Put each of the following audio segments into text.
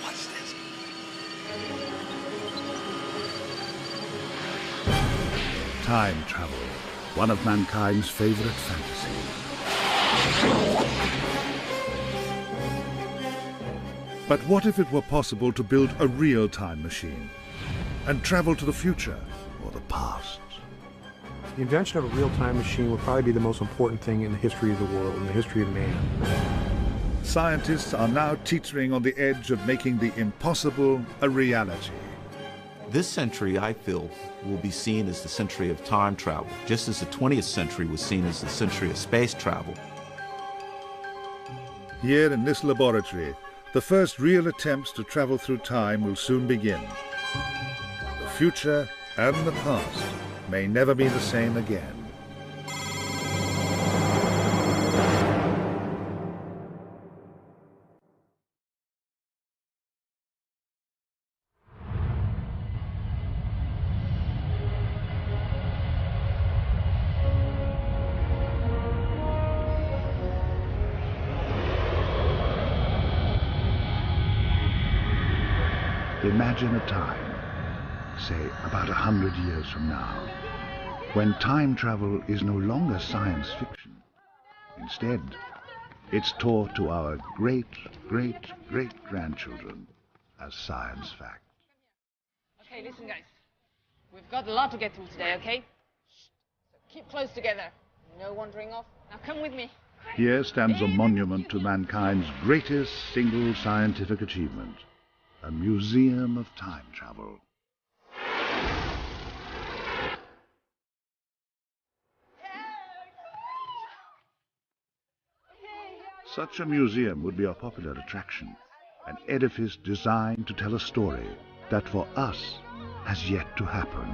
What's this? Time travel, one of mankind's favorite fantasies. But what if it were possible to build a real time machine and travel to the future or the past? The invention of a real-time machine would probably be the most important thing in the history of the world, in the history of man. Scientists are now teetering on the edge of making the impossible a reality. This century, I feel, will be seen as the century of time travel, just as the 20th century was seen as the century of space travel. Here in this laboratory, the first real attempts to travel through time will soon begin. The future and the past may never be the same again. Imagine a time, say about 100 years from now, when time travel is no longer science fiction. Instead, it's taught to our great-great-great-grandchildren as science fact. Okay, listen guys. We've got a lot to get through today, okay? So keep close together. No wandering off. Now come with me. Here stands a monument to mankind's greatest single scientific achievement, a museum of time travel. Such a museum would be a popular attraction, an edifice designed to tell a story that for us has yet to happen.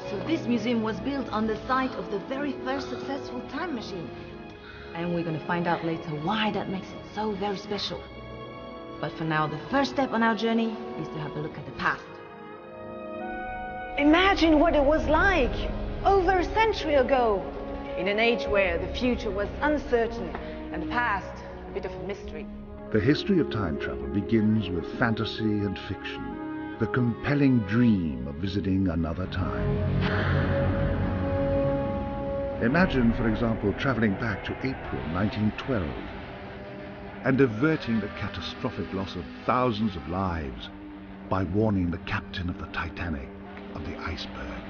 So this museum was built on the site of the very first successful time machine. And we're going to find out later why that makes it so very special. But for now, the first step on our journey is to have a look at the past. Imagine what it was like over a century ago, in an age where the future was uncertain and the past a bit of a mystery. The history of time travel begins with fantasy and fiction, the compelling dream of visiting another time. Imagine, for example, traveling back to April 1912 and averting the catastrophic loss of thousands of lives by warning the captain of the Titanic of the iceberg.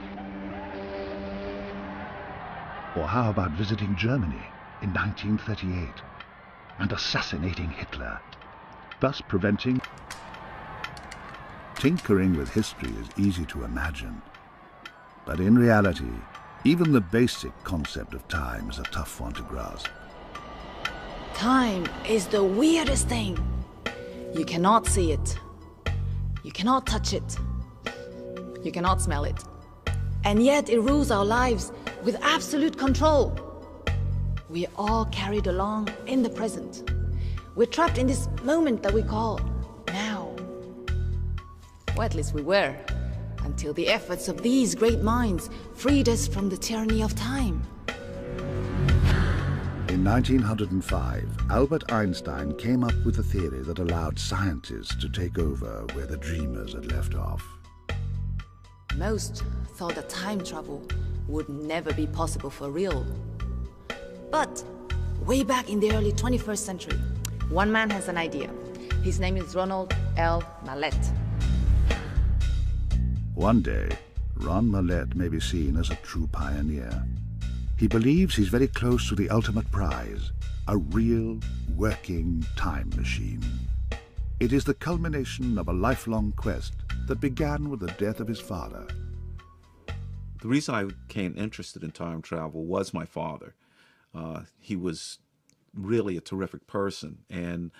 Or how about visiting Germany in 1938 and assassinating Hitler, thus preventing... Tinkering with history is easy to imagine, but in reality, even the basic concept of time is a tough one to grasp. Time is the weirdest thing. You cannot see it. You cannot touch it. You cannot smell it. And yet it rules our lives with absolute control. We are all carried along in the present. We're trapped in this moment that we call now. Or at least we were, until the efforts of these great minds freed us from the tyranny of time. In 1905, Albert Einstein came up with a theory that allowed scientists to take over where the dreamers had left off. Most thought that time travel would never be possible for real. But way back in the early 21st century, one man has an idea. His name is Ronald L. Mallet. One day, Ron Mallet may be seen as a true pioneer. He believes he's very close to the ultimate prize, a real, working time machine. It is the culmination of a lifelong quest that began with the death of his father. The reason I became interested in time travel was my father. He was really a terrific person, and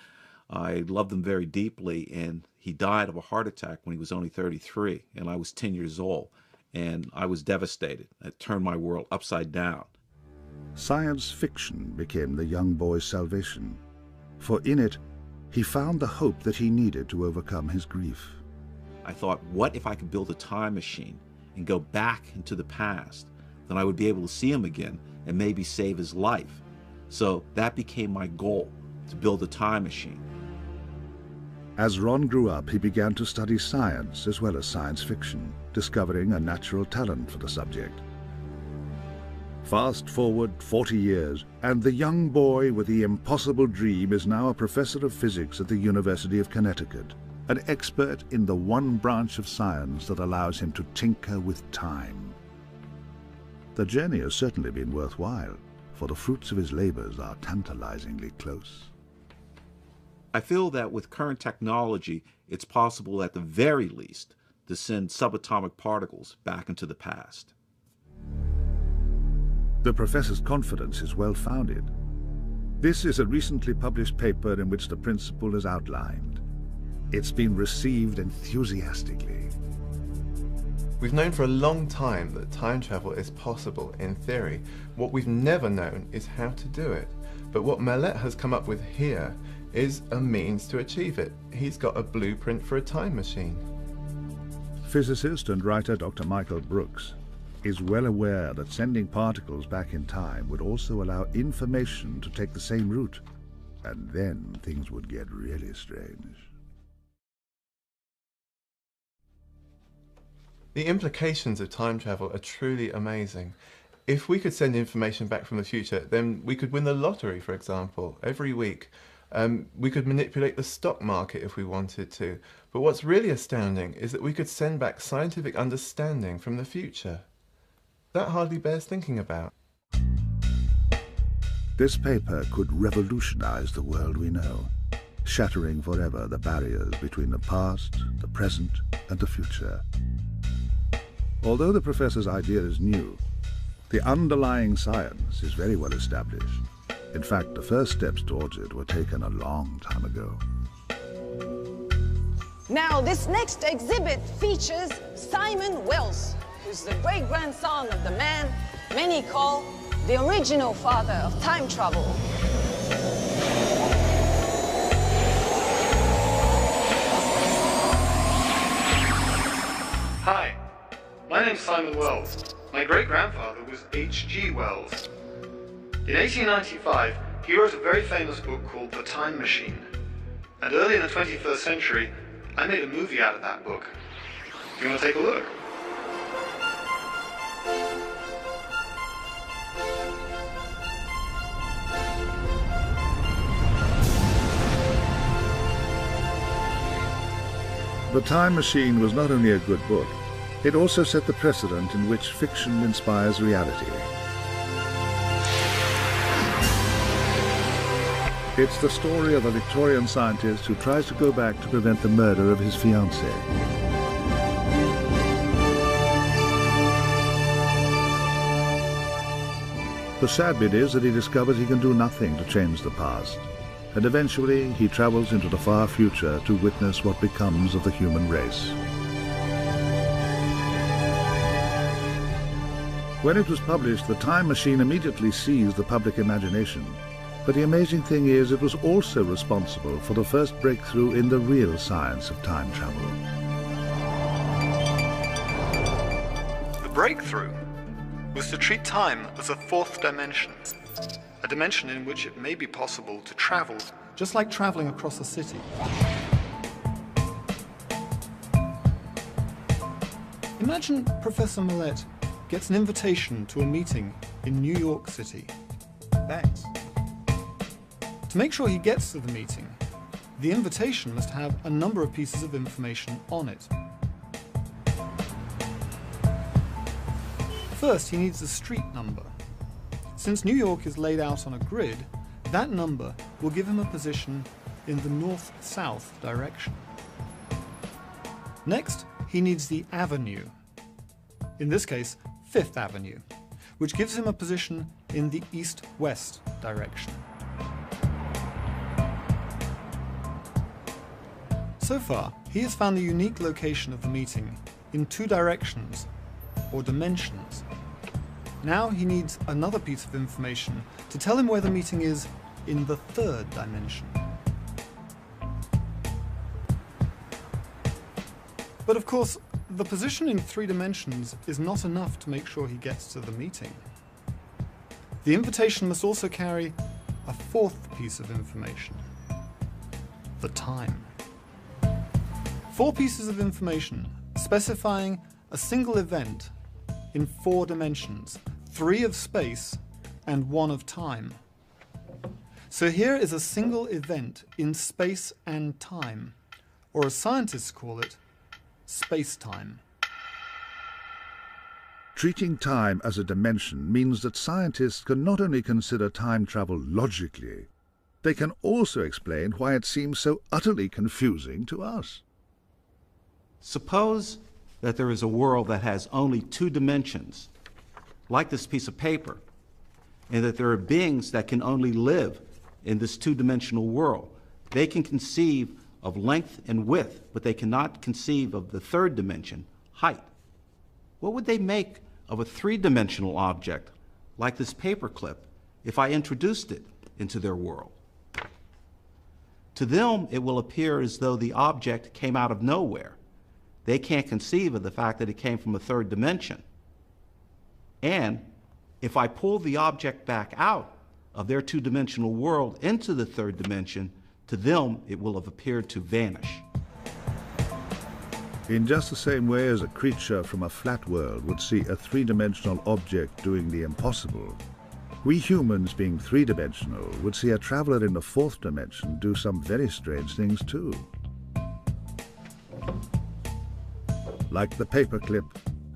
I loved him very deeply, and he died of a heart attack when he was only 33, and I was 10 years old, and I was devastated. It turned my world upside down. Science fiction became the young boy's salvation, for in it, he found the hope that he needed to overcome his grief. I thought, what if I could build a time machine and go back into the past? Then I would be able to see him again and maybe save his life. So that became my goal, to build a time machine. As Ron grew up, he began to study science as well as science fiction, discovering a natural talent for the subject. Fast forward 40 years, and the young boy with the impossible dream is now a professor of physics at the University of Connecticut, an expert in the one branch of science that allows him to tinker with time. The journey has certainly been worthwhile, for the fruits of his labors are tantalizingly close. I feel that with current technology, it's possible at the very least to send subatomic particles back into the past. The professor's confidence is well founded. This is a recently published paper in which the principle is outlined. It's been received enthusiastically. We've known for a long time that time travel is possible in theory. What we've never known is how to do it. But what Mallet has come up with here is a means to achieve it. He's got a blueprint for a time machine. Physicist and writer Dr. Michael Brooks is well aware that sending particles back in time would also allow information to take the same route, and then things would get really strange. The implications of time travel are truly amazing. If we could send information back from the future, then we could win the lottery, for example, every week. We could manipulate the stock market if we wanted to. But what's really astounding is that we could send back scientific understanding from the future. That hardly bears thinking about. This paper could revolutionize the world we know, shattering forever the barriers between the past, the present, and the future. Although the professor's idea is new, the underlying science is very well established. In fact, the first steps towards it were taken a long time ago. Now, this next exhibit features Simon Wells, who's the great-grandson of the man many call the original father of time travel. Hi, my name's Simon Wells. My great-grandfather was H.G. Wells. In 1895, he wrote a very famous book called The Time Machine. And early in the 21st century, I made a movie out of that book. You want to take a look? The Time Machine was not only a good book, it also set the precedent in which fiction inspires reality. It's the story of a Victorian scientist who tries to go back to prevent the murder of his fiancée. The sad bit is that he discovers he can do nothing to change the past, and eventually he travels into the far future to witness what becomes of the human race. When it was published, The Time Machine immediately seized the public imagination. But the amazing thing is, it was also responsible for the first breakthrough in the real science of time travel. The breakthrough was to treat time as a fourth dimension, a dimension in which it may be possible to travel. Just like traveling across a city. Imagine Professor Mallet gets an invitation to a meeting in New York City. Thanks. To make sure he gets to the meeting, the invitation must have a number of pieces of information on it. First, he needs a street number. Since New York is laid out on a grid, that number will give him a position in the north-south direction. Next, he needs the avenue. In this case, Fifth Avenue, which gives him a position in the east-west direction. So far, he has found the unique location of the meeting in 2 directions, or dimensions. Now he needs another piece of information to tell him where the meeting is in the 3rd dimension. But of course, the position in 3 dimensions is not enough to make sure he gets to the meeting. The invitation must also carry a 4th piece of information: the time. 4 pieces of information specifying a single event in 4 dimensions, 3 of space and 1 of time. So here is a single event in space and time, or as scientists call it, space-time. Treating time as a dimension means that scientists can not only consider time travel logically, they can also explain why it seems so utterly confusing to us. Suppose that there is a world that has only 2 dimensions, like this piece of paper, and that there are beings that can only live in this 2-dimensional world. They can conceive of length and width, but they cannot conceive of the 3rd dimension, height. What would they make of a 3-dimensional object, like this paperclip, if I introduced it into their world? To them, it will appear as though the object came out of nowhere. They can't conceive of the fact that it came from a 3rd dimension. And if I pull the object back out of their 2-dimensional world into the 3rd dimension, to them it will have appeared to vanish. In just the same way as a creature from a flat world would see a 3-dimensional object doing the impossible, we humans, being 3-dimensional, would see a traveler in the 4th dimension do some very strange things too. Like the paperclip,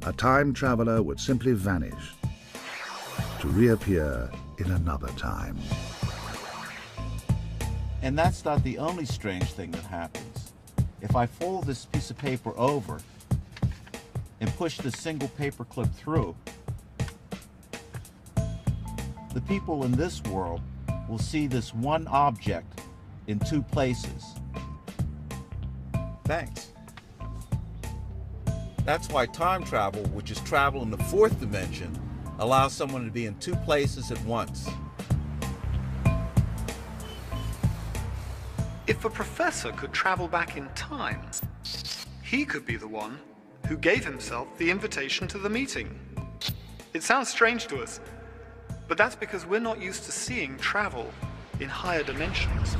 a time traveler would simply vanish, to reappear in another time. And that's not the only strange thing that happens. If I fold this piece of paper over and push this single paperclip through, the people in this world will see this one object in 2 places. Thanks. That's why time travel, which is travel in the 4th dimension, allows someone to be in 2 places at once. If a professor could travel back in time, he could be the one who gave himself the invitation to the meeting. It sounds strange to us, but that's because we're not used to seeing travel in higher dimensions.